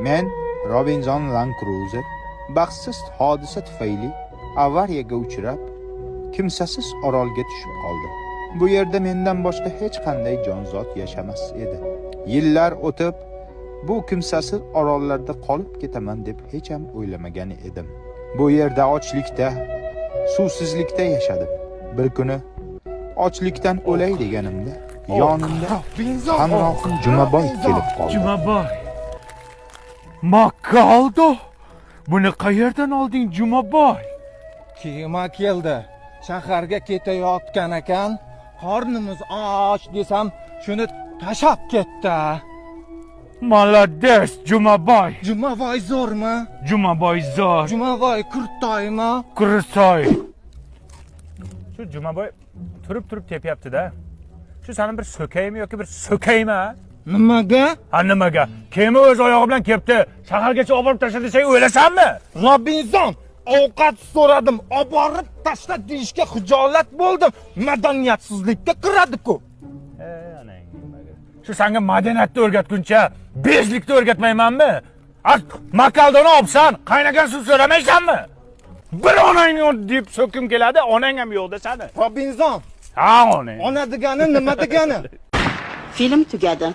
Men Robinson Land Cruiser baxtsiz hodisa tufayli avariyaga uchrab, kimsasiz orolga tushib qoldim. Bu yerda mendan boshqa hech qanday jonzot yashamas edi. Yillar o'tib, bu kimsasiz orollarda qolib ketaman deb hech ham o'ylamagan edim. Bu yerda ochlikda, suvsizlikda yashadim. Bir kuni ochlikdan o'lay deganimda, yonimda hamrohim Jumaboy kelib qoldi. Jumaboy. Makaldo. Buni qayerdan olding, Jumaboy? Kema keldi. Shaharga ketayotgan ekan, qornimiz och desam, shuni tashab ketdi. Malades, Jumaboy. Jumaboy zo'rmi? Jumaboy zo'r. Jumaboy kurtoymi? Kursoy. Shu Jumaboy turib tepyapti-da. Shu seni bir so'kaymi yoki bir so'kaymi? Nimaga? Ha nimaga? Kema o'z oyog'i bilan kelibdi. Shahargacha olib borib tashladi, sen o'lasanmi? Robinson, ovqat so'radim, olib borib tashlab deyishga xijolat bo'ldim. Madaniyatsizlikka kiradi-ku. Anang nimaga? Shu senga madaniyatni o'rgatguncha, bezlikni o'rgatmaymanmi? Makaldoni olibsan, qaynagan suv so'ramaysanmi? Bir onang yo'q deb so'kim keladi, onang ham yo'q desani. Robinson, Ha, onang. ona degani nima degani? Film tugadi.